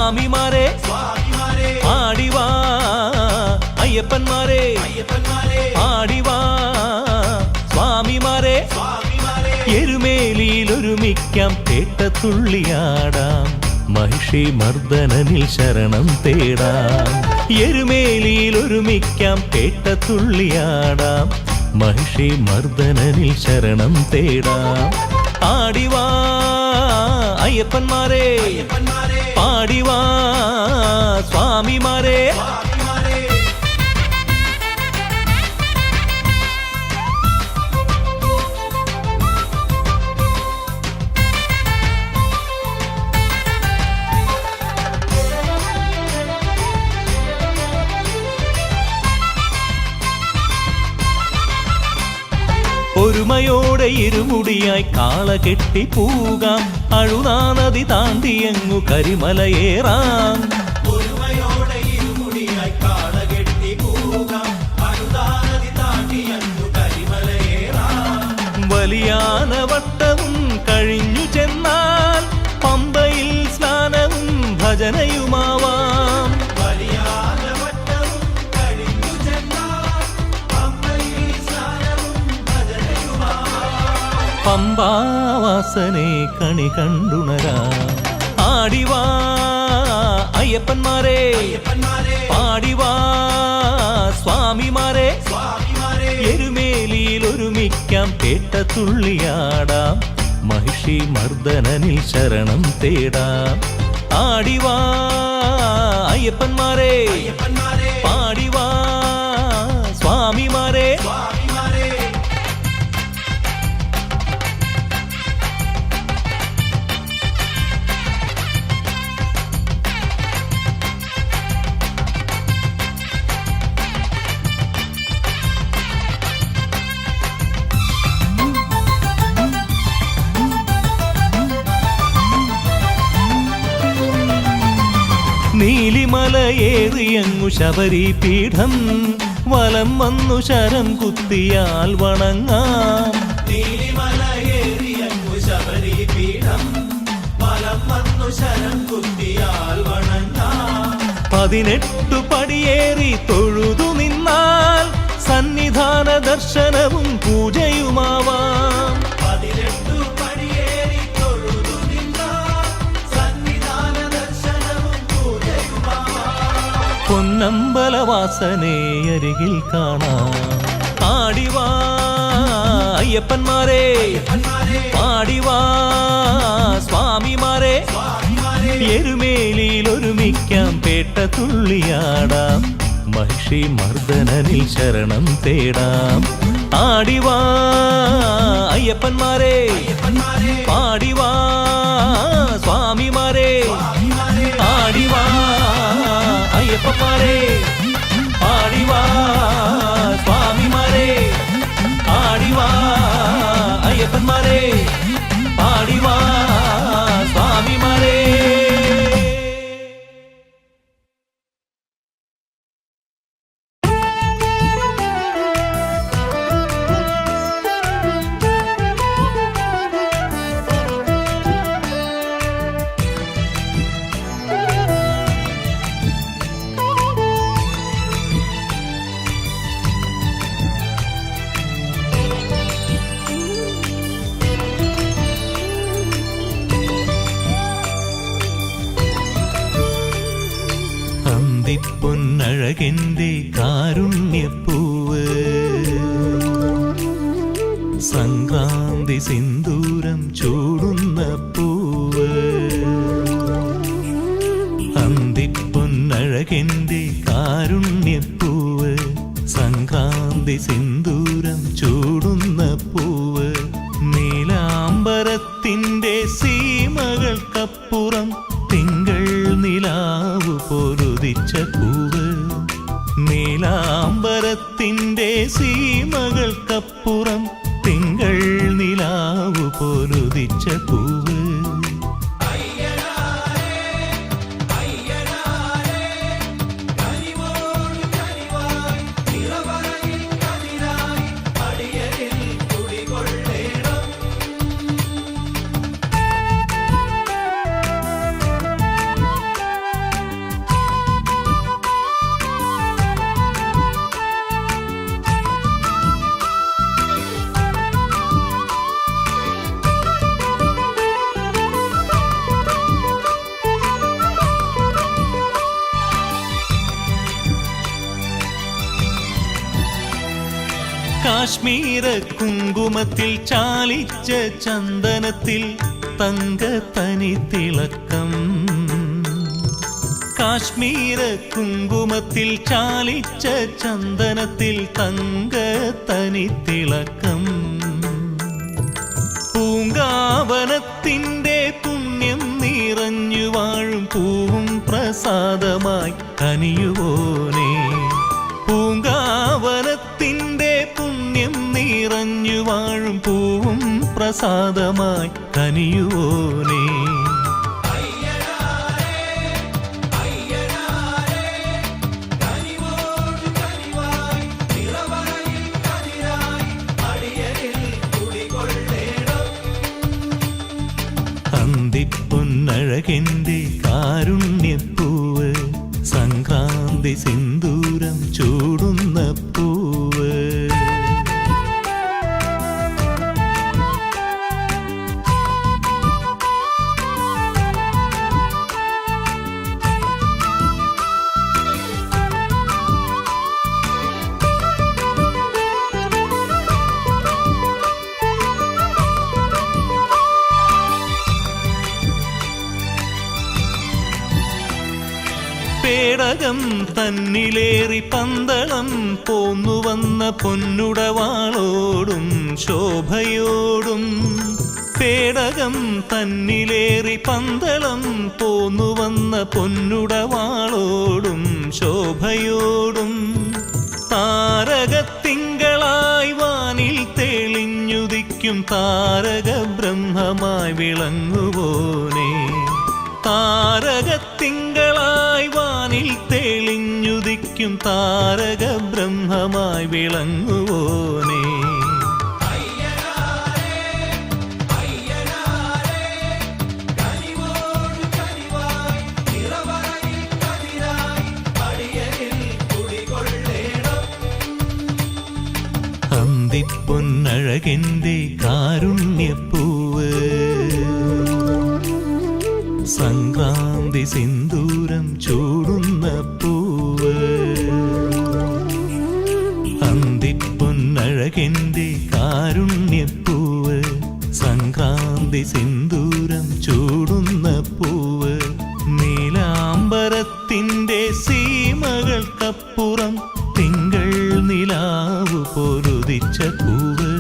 സ്വാമിമാരെ ആടിവാ അയ്യപ്പന്മാരെ ആടിവാ സ്വാമിമാരെ എരുമേലിയിൽ ഒരുമിക്കാം പേട്ടത്തുള്ളിയാടാം മഹിഷി മർദ്ദനനിൽ ശരണം തേടാം എരുമേലിയിൽ ഒരുമിക്കാം പേട്ടത്തുള്ളിയാടാം മഹിഷി മർദ്ദനനിൽ ശരണം തേടാം ആടിവാ അയ്യപ്പന്മാരെ പാടിവാ സ്വാമിമാരെ ഒരുമയോടെ ഇരുമുടിയായി കാള കെട്ടി പൂകാം അഴുതാ നദി താണ്ടിയങ്ങു കരിമലയേറാം ഒരുമയോടെ ഇരുമുടിയായി കാള കെട്ടി പൂകാം അഴുതാ നദി താണ്ടിയങ്ങു കരിമലയേറാം വലിയാനവട്ടവും കഴിഞ്ഞു ചെന്നാൽ പമ്പയിൽ സ്നാനവും ഭജനയുമാവാം പമ്പാവാസനെ കണി കണ്ടുണരാ ആടിവാ അയ്യപ്പന്മാരെ പാടിവാ സ്വാമിമാരെ എരുമേലിയിൽ ഒരുമിക്കാം പേട്ടത്തുള്ളിയാടാം മഹിഷി മർദ്ദനനിൽ ശരണം തേടാം ആടിവാ അയ്യപ്പന്മാരെ പാടിവാ സ്വാമിമാരെ നീലിമലയേറിയങ്ങു ശബരി പീഠം വലം വന്നു ശരം കുത്തിയാൽ വണങ്ങാം നീലിമലയേറിയങ്ങു ശബരി പീഠം വലം വന്നു ശരം കുത്തിയാൽ വണങ്ങാം 18 പടിയേറി തൊഴുതു നിന്നാൽ സന്നിധാന ദർശനവും പൂജയുമാവാം 18 പടിയേറി തൊഴുതു നിന്നാൽ സന്നിധാന ദർശനവും പൊന്നമ്പലവാസനെ അരികിൽ കാണാം ആടിവാ അയ്യപ്പന്മാരെ പാടിവാ സ്വാമിമാരെ എരുമേലിയിൽ ഒരുമിക്കാം പേട്ടത്തുള്ളിയാടാം മഹിഷി മർദ്ദനനിൽ ശരണം തേടാം ആടിവാ അയ്യപ്പന്മാരെ പാടിവാ സ്വാമിമാരെ ആടിവാ അയ്യപ്പന്മാരെ പാടിവാ സ്വാമിമാരെ ആടിവാ അയ്യപ്പന്മാരെ പാടിവാ സ്വാമിമാരെ പൊന്നഴകെന്റെ കാരുണ്യപ്പൂവ് സംക്രാന്തി സിന്ദൂരം ചൂടുന്ന പൂവ് അന്തിപ്പൊന്നഴകെന്റെ കാരുണ്യപ്പൂവ് സംക്രാന്തി സിന്ദൂരം ചൂടുന്ന പൂവ് നീലാംബരത്തിന്റെ സീമകൾക്കപ്പുറം തിങ്കൾ നിലാവ് പൊരുതിച്ച പൂവ് നീലാംബരത്തിന്റെ സീമകൾക്കപ്പുറം തിങ്കൾ നിലാവ് പൊരുതിച്ച പൂവ് കാശ്മീര കുങ്കുമത്തിൽ ചാലിച്ച ചന്ദനത്തിൽ തങ്കത്തനി തിളക്കം. കാശ്മീര കുങ്കുമത്തിൽ ചാലിച്ച ചന്ദനത്തിൽ തങ്കത്തനി തിളക്കം. പൂങ്കാവനത്തിൻ്റെ പുണ്യം നിറഞ്ഞു വാഴും പൂവും പ്രസാദമായി കനിയുവോനേ. പൂങ്കാവനത്തിൻ്റെ പുണ്യം നിറഞ്ഞു വാഴും പൂവും പ്രസാദമായി കനിയുവോനേ. അന്തിപ്പൊന്നഴകെന്റെ കാരുണ്യപ്പൂവ്, സംക്രാന്തി സിന്ദൂരം ചൂടുന്ന പൂവ്. പേടകം തന്നിലേറി പന്തളം പോന്നുവന്ന പൊന്നുടവാളോടും ശോഭയോടും. പേടകം തന്നിലേറി പന്തളം പോന്നുവന്ന പൊന്നുടവാളോടും ശോഭയോടും. താരകത്തിങ്കളായി വാനിൽ തെളിഞ്ഞുദിക്കും താരക ബ്രഹ്മമായി വിളങ്ങുവോനേ. താരകത്തിങ്കളായി വാനിൽ തെളിഞ്ഞുദിക്കും താരക ബ്രഹ്മമായി വിളങ്ങുവോനേ. അന്തിപ്പൊന്നഴകെന്റെ കാരുണ്യപ്പൂവ്, സംക്രാന്തി സിന്ദൂരം ചൂടുന്ന പൂവ്. അന്തിപ്പൊന്നഴകെന്റെ കാരുണ്യപ്പൂവ്, സംക്രാന്തി സിന്ദൂരം ചൂടുന്ന പൂവ്. നീലാംബരത്തിൻ്റെ സീമകൾക്കപ്പുറം തിങ്കൾ നിലാവ് പൊരുതിച്ച പൂവ്.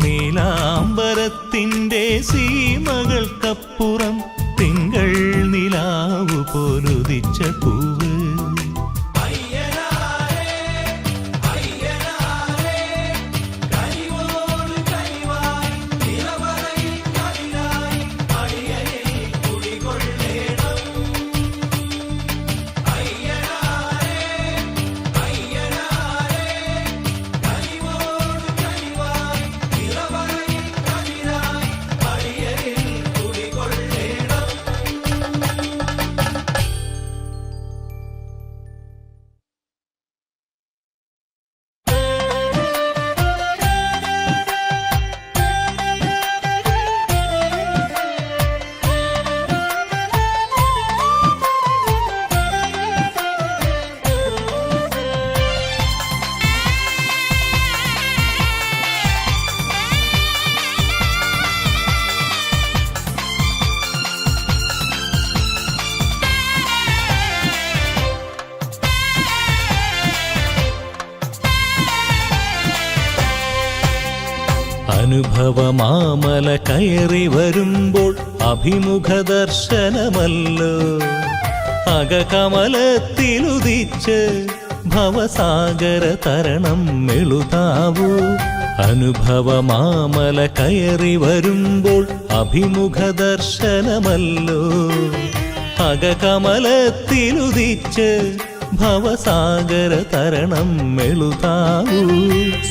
നീലാംബരത്തിൻ്റെ സീമകൾക്കപ്പുറം തിങ്കൾ നിലാവ് പൊരുതിച്ച പൂവ്. അനുഭവമാമല കയറി വരുമ്പോൾ അഭിമുഖ ദർശനമല്ലോ. അകകമലത്തിലുദിച്ച് ഭവസാഗര തരണം എഴുതാവൂ. അനുഭവമാമല കയറി വരുമ്പോൾ അഭിമുഖ ദർശനമല്ലോ. അകകമലത്തിലുദിച്ച് ഭവസാഗര തരണം എഴുതാവൂ.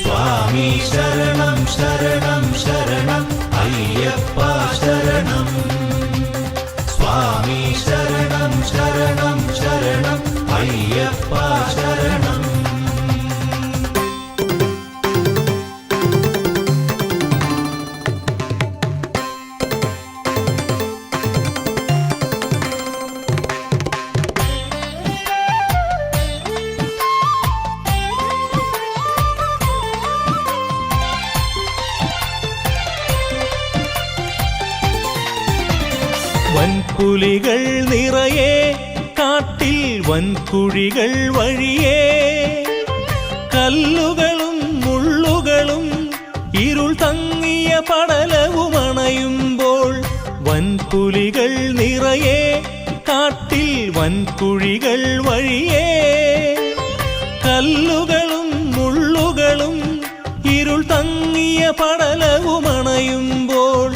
സ്വാമി ശരണം ശരണം ശരണം അയ്യപ്പ ശരണം. സ്വാമി ശരണം ശരണം ശരണം അയ്യപ്പ ശരണം. വൻകുഴികൾ വഴിയേ കല്ലുകളും മുള്ളുകളും ഇരുൾ തങ്ങിയ പടലവുമണയുമ്പോൾ വൻപുലികൾ നിറയെ കാട്ടിൽ വൻകുഴികൾ വഴിയേ കല്ലുകളും മുള്ളുകളും ഇരുൾ തങ്ങിയ പടലവുമണയുമ്പോൾ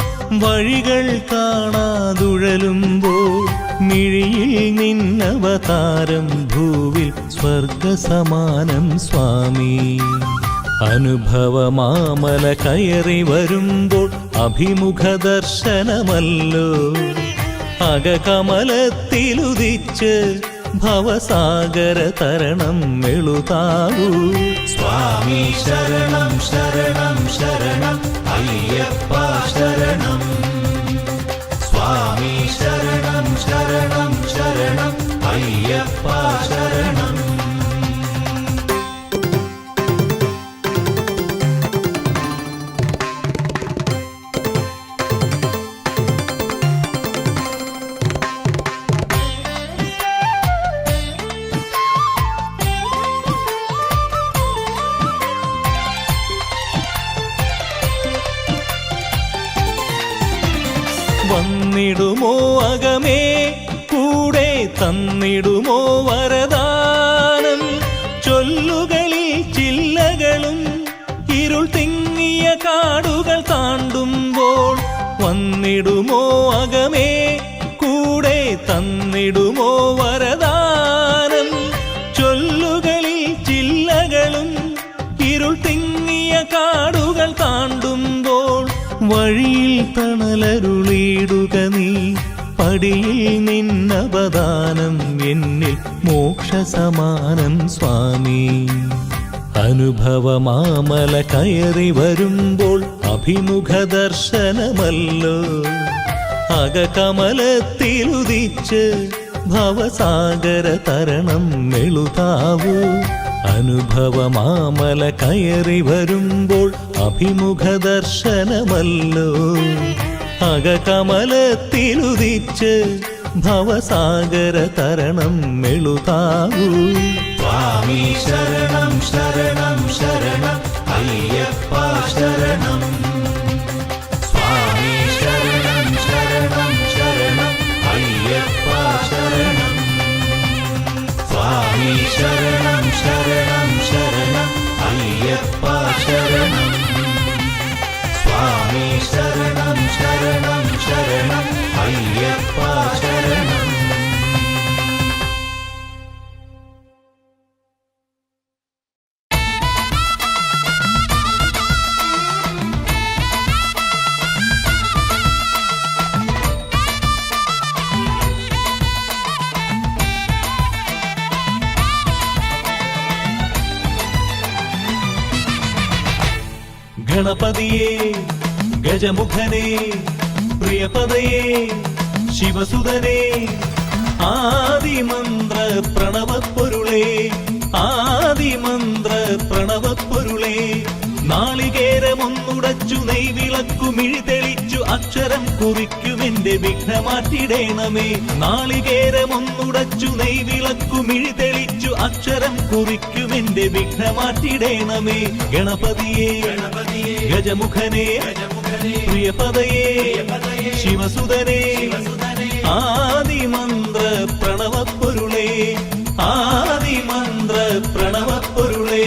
വഴികൾ കാണാതുഴലുമ്പോൾ മിഴിയിൽ നിന്നവതാരം ഭൂവിൽ സ്വർഗസമാനം സ്വാമി അനുഭവമാമല കയറി വരുമ്പോൾ അഭിമുഖ ദർശനമല്ലോ അകകമലത്തിലുദിച്ച് ഭവസാഗര തരണം എഴുതാവൂ സ്വാമി ശരണം ശരണം ശരണം അയ്യപ്പ ശരണം സ്വാമി ശരണം ശരണം ശരണം അയ്യപ്പ ശരണം വന്നിടുമോ അകമേ കൂടെ തന്നിടുമോ വരദാനം ചൊല്ലുകളിൽ ചില്ലകളും ഇരുൾ തിങ്ങിയ കാടുകൾ താണ്ടുമ്പോൾ വന്നിടുമോ അകമേ കൂടെ തന്നിടുമോ വരദാനം ചൊല്ലുകളിൽ ചില്ലകളും ഇരുൾ തിങ്ങിയ കാടുകൾ താണ്ടുമ്പോൾ വഴിയിൽ തണലരുളിയിടുക നീ പടിയിൽ നിന്നവദാനം എന്നിൽ മോക്ഷസമാനം സ്വാമി അനുഭവമാമല കയറി വരുമ്പോൾ അഭിമുഖ ദർശനമല്ലോ അകകമലത്തിലുദിച്ച് ഭവസാഗര തരണം എഴുതാവൂ അനുഭവമാമല കയറി വരുമ്പോൾ അഭിമുഖ ദർശനമല്ലോ അകകമലത്തിലുദിച്ച് ഭവസാഗര തരണം എഴുതാവൂ സ്വാമി ശരണം ശരണം ശരണം അയ്യപ്പ ശരണം സ്വാമി ശരണം ശരണം ശരണം അയ്യപ്പ ശരണം സ്വാമി ശരണം ശരണം ശരണം അയ്യപ്പ ശരണം സ്വാമി ശരണം ശരണം ശരണം അയ്യപ്പ ശരണം ഗണപതിയേ ഗജമുഖനേ പ്രിയപദയേ ശിവസുതനേ ആദിമന്ത്ര പ്രണവപ്പൊരുളേ ആദിമന്ത്ര പ്രണവപ്പൊരുളേ നാളികേരമൊന്നുടച്ചു നെയ്വിളക്കു മിഴി തെളിച്ചു അക്ഷരം കുറിക്കുമെന്റെ വിഘ്നമാറ്റിടേണമേ നാളികേരമൊന്നുടച്ചു നെയ്വിളക്കു മിഴി തെളിച്ചു അക്ഷരം കുറിക്കുമെന്റെ വിഘ്നമാറ്റിടേണമേ ഗണപതിയേ ഗജമുഖനേ പ്രിയപദയേ ശിവസുതനേ ആദിമന്ത്ര പ്രണവപ്പൊരുളേ ആദിമന്ത്ര പ്രണവപ്പൊരുളേ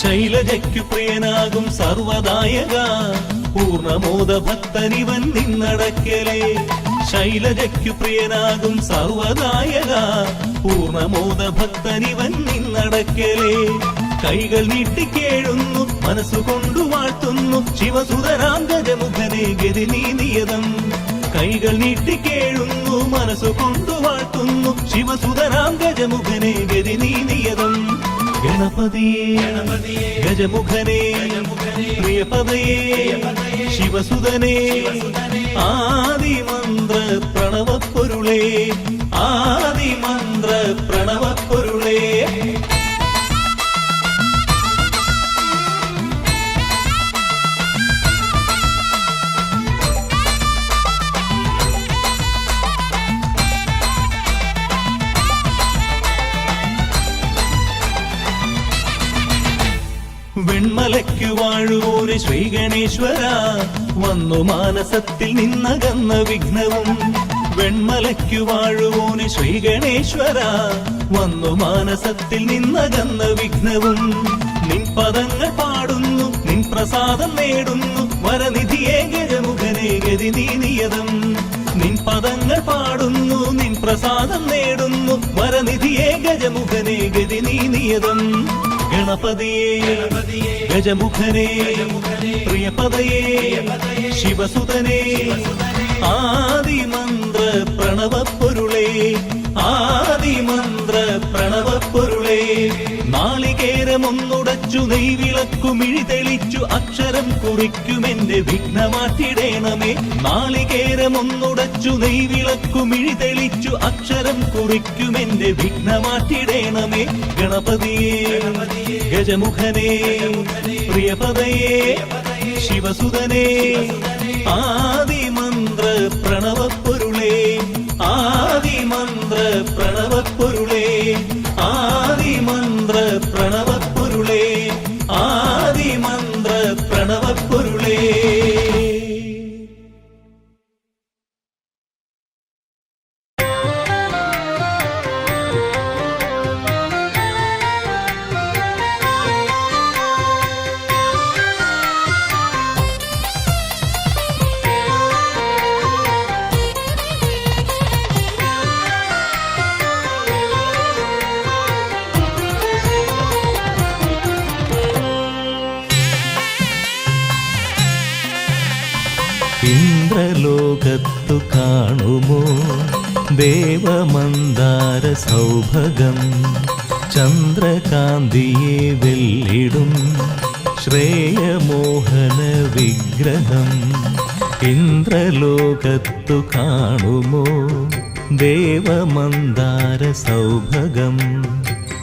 ശൈലജയ്ക്കു പ്രിയനാകും സർവദായക പൂർണമോദ ഭക്തനിവൻ നിന്നടക്കലേ ശൈലജയ്ക്കു പ്രിയനാകും സർവദായക പൂർണമോദ ഭക്തനിവൻ നിന്നടക്കലേ കൈകൾ നീട്ടിക്കേഴുന്നു മനസ്സുകൊണ്ടു വാഴ്ത്തുന്നു ശിവസുതരാം ഗജമുഖനെ ഗതി നീ നിയതം കൈകൾ നീട്ടിക്കേഴുന്നു മനസ്സുകൊണ്ടു വാഴ്ത്തുന്നു ശിവസുതരാം ഗജമുഖനെ ഗതി നീ നിയതം ഗണപതിയേ ഗജമുഖനേ പ്രിയപദയേ ശിവസുതനേ ആദിമന്ത്ര പ്രണവപ്പൊരുളേ ആദിമന്ത്ര പ്രണവപ്പൊരുളേ വെൺമലയ്ക്കു വാഴുവോന് ശ്രീഗണേശ്വര വന്നു മാനസത്തിൽ നിന്നകന്ന വിഘ്നവും വെൺമലയ്ക്കു വാഴുവോന് ശ്രീഗണേശ്വര വന്നു മാനസത്തിൽ നിന്നകന്ന വിഘ്നവും നിൻ പദങ്ങൾ പാടുന്നു നിൻ പ്രസാദം നേടുന്നു വരനിധിയേ ഗജമുഖനേ ഗതി നീ നിയതം നിൻ പദങ്ങൾ പാടുന്നു നിൻ പ്രസാദം നേടുന്നു വരനിധിയേ ഗജമുഖനേ ഗതി നീ നിയതം ഗണപതിയേ ഗജമുഖനേ പ്രിയപദയേ ശിവസുതനേ ആദിമന്ത്ര പ്രണവപ്പൊരുളേ ആദിമന്ത്ര പ്രണവപ്പൊരുളേ നാളികേരമൊന്നുടച്ചു നെയ്വിളക്കു മിഴി തെളിച്ചു അക്ഷരം കുറിക്കുമെന്റെ വിഘ്നമാറ്റിടേണമേ നാളികേരമൊന്നുടച്ചു നെയ്വിളക്കു മിഴി തെളിച്ചു അക്ഷരം കുറിക്കുമെന്റെ വിഘ്നമാറ്റിടേണമേ ഗണപതിയേ ഗജമുഖനേ പ്രിയപദയേ ശിവസുതനേ ആദിമന്ത്ര പ്രണവപ്പൊരുളേ ആദിമന്ത്ര പ്രണവപ്പൊരുളേ ആദിമന്ത്ര പ്രണവപ്പൊരുളേ ആദിമന്ത്ര പ്രണവപ്പൊരുളേ ഇന്ദ്രലോകത്തു കാണുമോ ദേവമന്ദാര സൗഭഗം ചന്ദ്രകാന്തിയെ വെല്ലിടും ശ്രേയമോഹന വിഗ്രഹം ഇന്ദ്രലോകത്തു കാണുമോ ദേവമന്ദാര സൗഭഗം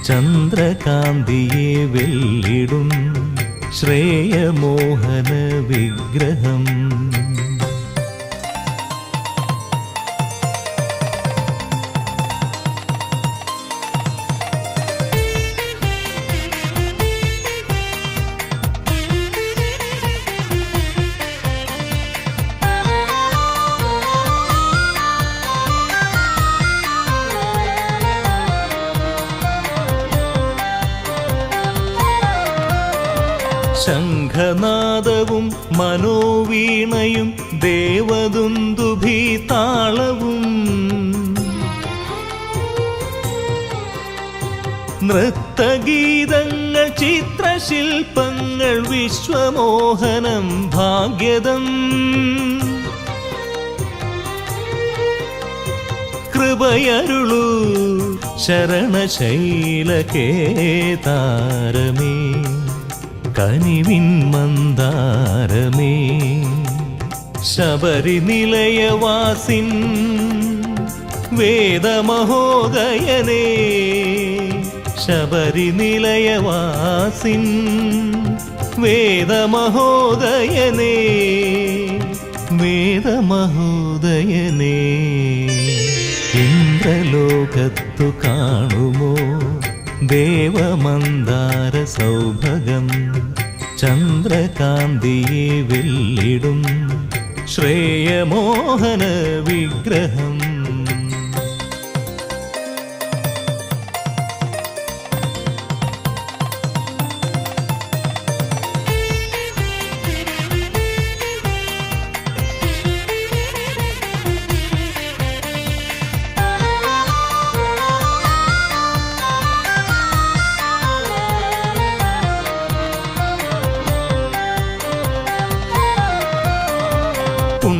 ചന്ദ്രകാന്തിയെ വെല്ലിടും ശ്രേയമോഹന വിഗ്രഹം ശംഖനാദവും മനോവീണയും ദേവദുന്ദുഭി താളവും നൃത്തഗീതങ്ങൾ ചിത്രശില്പങ്ങൾ വിശ്വമോഹനം ഭാഗ്യദം കൃപയരുളൂ ശരണശൈലകേതാരമേ കനിവിൻ മന്ദാരമേ ശബരി നിലയവാസിൻ വേദമഹോദയനേ ശബരി നിലയവാസിൻ വേദമഹോദയനേ വേദമഹോദയനേ ഇന്ദ്രലോകത്തു കാണുമോ ദേവമന്ദാര സൗഭഗം ചന്ദ്രകാന്തിയെ വെല്ലിടും ശ്രേയമോഹന വിഗ്രഹം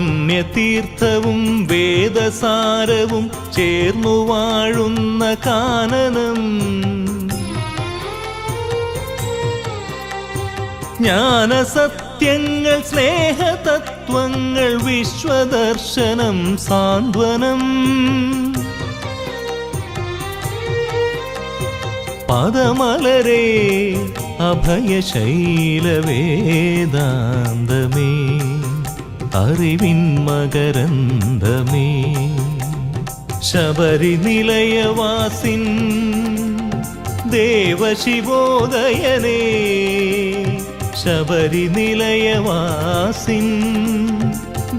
പുണ്യതീർത്ഥവും വേദസാരവും ചേർന്നു വാഴുന്ന കാനനം ജ്ഞാനസത്യങ്ങൾ സ്നേഹതത്വങ്ങൾ വിശ്വദർശനം സാന്ത്വനം പദമലരേ അഭയശൈലവേദാന്തമേ അറിവിൻ മകരന്തമേ ശബരി നിലയവാസിൻ ദേവശിവോദയനേ ശബരി നിലയവാസിൻ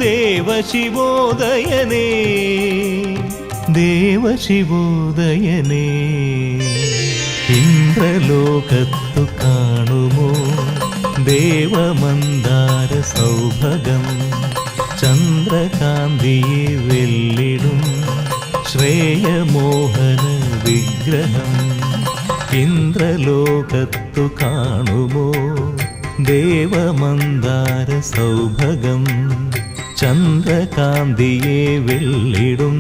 ദേവശിവോദയനേ ദേവശിവോദയനേ ഇന്ദ്രലോകത്തു കാണുമോ ദേവമന്ദാര സൗഭഗം ചന്ദ്രകാന്തിയെ വെല്ലിടും ശ്രേയമോഹന വിഗ്രഹം ഇന്ദ്രലോകത്തു കാണുമോ ദേവമന്ദാര സൗഭഗം ചന്ദ്രകാന്തിയെ വെല്ലിടും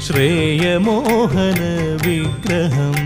ശ്രേയമോഹന വിഗ്രഹം